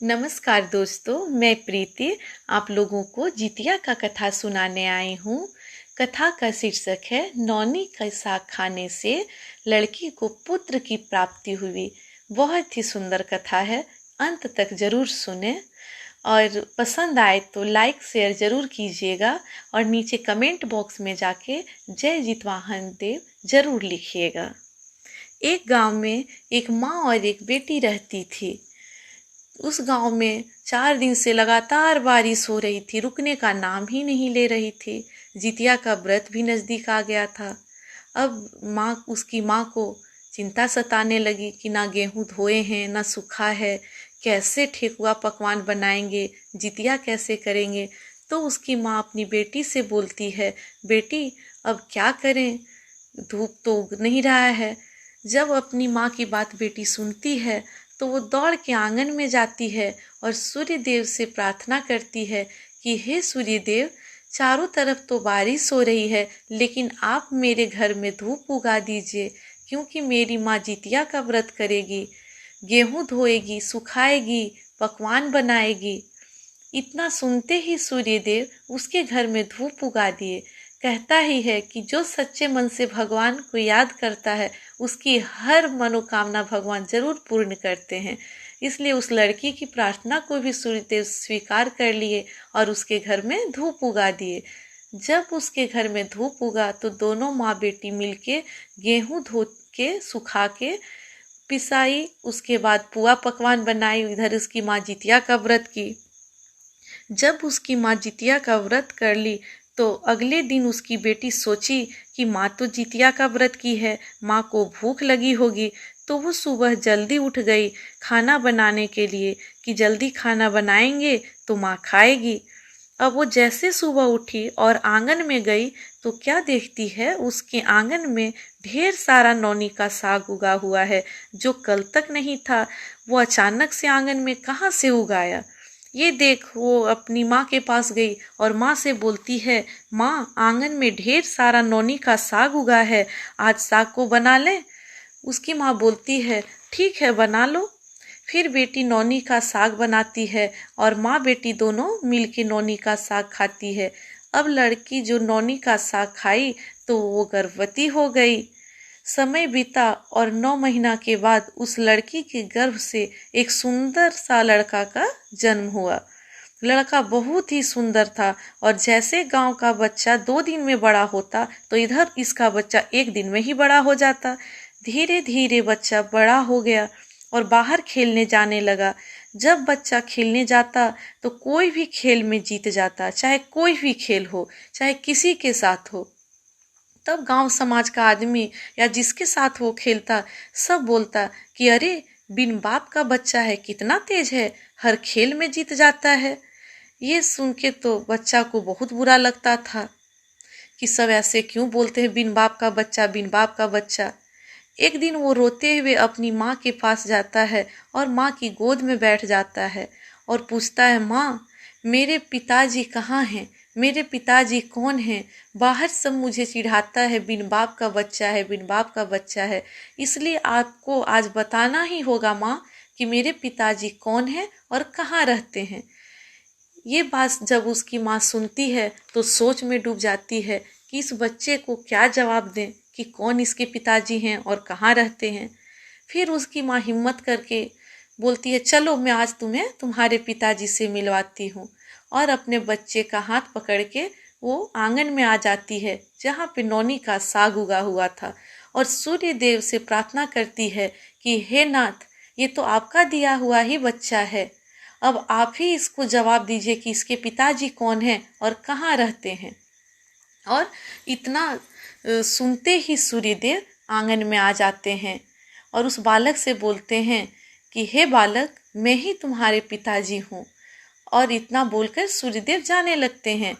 नमस्कार दोस्तों, मैं प्रीति आप लोगों को जितिया का कथा सुनाने आई हूँ। कथा का शीर्षक है नौनी का साग खाने से लड़की को पुत्र की प्राप्ति हुई। बहुत ही सुंदर कथा है, अंत तक जरूर सुने और पसंद आए तो लाइक शेयर जरूर कीजिएगा और नीचे कमेंट बॉक्स में जाके जय जितवाहन देव जरूर लिखिएगा। एक गांव में एक माँ और एक बेटी रहती थी। उस गांव में 4 दिन से लगातार बारिश हो रही थी, रुकने का नाम ही नहीं ले रही थी। जितिया का व्रत भी नजदीक आ गया था। अब उसकी माँ को चिंता सताने लगी कि ना गेहूं धोए हैं ना सूखा है, कैसे ठेकुआ पकवान बनाएंगे, जितिया कैसे करेंगे। तो उसकी माँ अपनी बेटी से बोलती है, बेटी अब क्या करें, धूप तो उग नहीं रहा है। जब अपनी माँ की बात बेटी सुनती है तो वो दौड़ के आंगन में जाती है और सूर्य देव से प्रार्थना करती है कि हे सूर्य देव, चारों तरफ तो बारिश हो रही है, लेकिन आप मेरे घर में धूप उगा दीजिए, क्योंकि मेरी माँ जितिया का व्रत करेगी, गेहूं धोएगी, सुखाएगी, पकवान बनाएगी। इतना सुनते ही सूर्य देव उसके घर में धूप उगा दिए। कहता ही है कि जो सच्चे मन से भगवान को याद करता है उसकी हर मनोकामना भगवान जरूर पूर्ण करते हैं। इसलिए उस लड़की की प्रार्थना को भी सूर्यदेव स्वीकार कर लिए और उसके घर में धूप उगा दिए। जब उसके घर में धूप उगा तो दोनों माँ बेटी मिलके गेहूं धो के सुखा के पिसाई, उसके बाद पुआ पकवान बनाई। इधर उसकी माँ जितिया का व्रत की। जब उसकी माँ जितिया का व्रत कर ली तो अगले दिन उसकी बेटी सोची कि माँ तो जितिया का व्रत की है, माँ को भूख लगी होगी। तो वो सुबह जल्दी उठ गई खाना बनाने के लिए कि जल्दी खाना बनाएंगे तो माँ खाएगी। अब वो जैसे सुबह उठी और आंगन में गई तो क्या देखती है, उसके आंगन में ढेर सारा नौनी का साग उगा हुआ है, जो कल तक नहीं था। वो अचानक से आंगन में कहाँ से उगाया। ये देख वो अपनी माँ के पास गई और माँ से बोलती है, माँ आंगन में ढेर सारा नौनी का साग उगा है, आज साग को बना लें। उसकी माँ बोलती है, ठीक है बना लो। फिर बेटी नौनी का साग बनाती है और माँ बेटी दोनों मिलके नौनी का साग खाती है। अब लड़की जो नौनी का साग खाई तो वो गर्भवती हो गई। समय बीता और 9 महीना के बाद उस लड़की के गर्भ से एक सुंदर सा लड़का का जन्म हुआ। लड़का बहुत ही सुंदर था और जैसे गांव का बच्चा 2 दिन में बड़ा होता तो इधर इसका बच्चा 1 दिन में ही बड़ा हो जाता। धीरे धीरे बच्चा बड़ा हो गया और बाहर खेलने जाने लगा। जब बच्चा खेलने जाता तो कोई भी खेल में जीत जाता, चाहे कोई भी खेल हो, चाहे किसी के साथ हो। तब गांव समाज का आदमी या जिसके साथ वो खेलता सब बोलता कि अरे बिन बाप का बच्चा है, कितना तेज है, हर खेल में जीत जाता है। ये सुन के तो बच्चा को बहुत बुरा लगता था कि सब ऐसे क्यों बोलते हैं, बिन बाप का बच्चा, बिन बाप का बच्चा। एक दिन वो रोते हुए अपनी माँ के पास जाता है और माँ की गोद में बैठ जाता है और पूछता है, माँ मेरे पिताजी कहाँ हैं, मेरे पिताजी कौन हैं। बाहर सब मुझे चिढ़ाता है, बिन बाप का बच्चा है, बिन बाप का बच्चा है, इसलिए आपको आज बताना ही होगा माँ कि मेरे पिताजी कौन हैं और कहाँ रहते हैं। ये बात जब उसकी माँ सुनती है तो सोच में डूब जाती है कि इस बच्चे को क्या जवाब दें कि कौन इसके पिताजी हैं और कहाँ रहते हैं। फिर उसकी माँ हिम्मत करके बोलती है, चलो मैं आज तुम्हें तुम्हारे पिताजी से मिलवाती हूँ। और अपने बच्चे का हाथ पकड़ के वो आंगन में आ जाती है जहाँ पे नौनी का साग उगा हुआ था और सूर्य देव से प्रार्थना करती है कि हे नाथ, ये तो आपका दिया हुआ ही बच्चा है, अब आप ही इसको जवाब दीजिए कि इसके पिताजी कौन हैं और कहाँ रहते हैं। और इतना सुनते ही सूर्यदेव आंगन में आ जाते हैं और उस बालक से बोलते हैं कि हे बालक, मैं ही तुम्हारे पिताजी हूँ। और इतना बोलकर सूर्यदेव जाने लगते हैं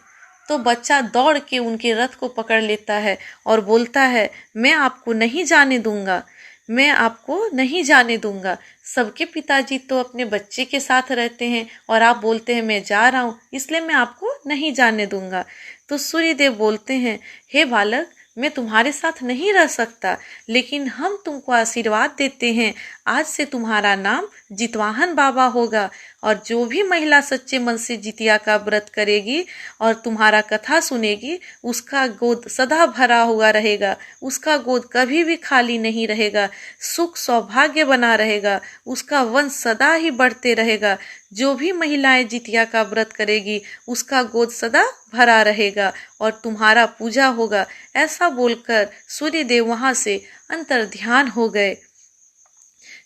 तो बच्चा दौड़ के उनके रथ को पकड़ लेता है और बोलता है, मैं आपको नहीं जाने दूंगा, मैं आपको नहीं जाने दूंगा। सबके पिताजी तो अपने बच्चे के साथ रहते हैं और आप बोलते हैं मैं जा रहा हूँ, इसलिए मैं आपको नहीं जाने दूंगा। तो सूर्यदेव बोलते हैं, हे बालक, मैं तुम्हारे साथ नहीं रह सकता, लेकिन हम तुमको आशीर्वाद देते हैं, आज से तुम्हारा नाम जितवाहन बाबा होगा और जो भी महिला सच्चे मन से जितिया का व्रत करेगी और तुम्हारा कथा सुनेगी, उसका गोद सदा भरा हुआ रहेगा, उसका गोद कभी भी खाली नहीं रहेगा, सुख सौभाग्य बना रहेगा, उसका वंश सदा ही बढ़ते रहेगा। जो भी महिलाएं जितिया का व्रत करेगी उसका गोद सदा भरा रहेगा और तुम्हारा पूजा होगा। ऐसा बोलकर सूर्यदेव वहां से अंतर ध्यान हो गए।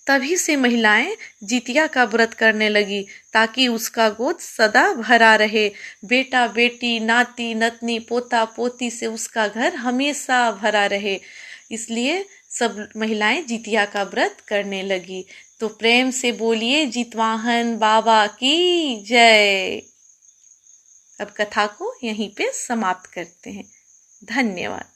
तभी से महिलाएं जितिया का व्रत करने लगी ताकि उसका गोद सदा भरा रहे। बेटा बेटी नाती नतनी पोता पोती से उसका घर हमेशा भरा रहे। इसलिए सब महिलाएं जितिया का व्रत करने लगी। तो प्रेम से बोलिए जितवाहन बाबा की जय। अब कथा को यहीं पे समाप्त करते हैं। धन्यवाद।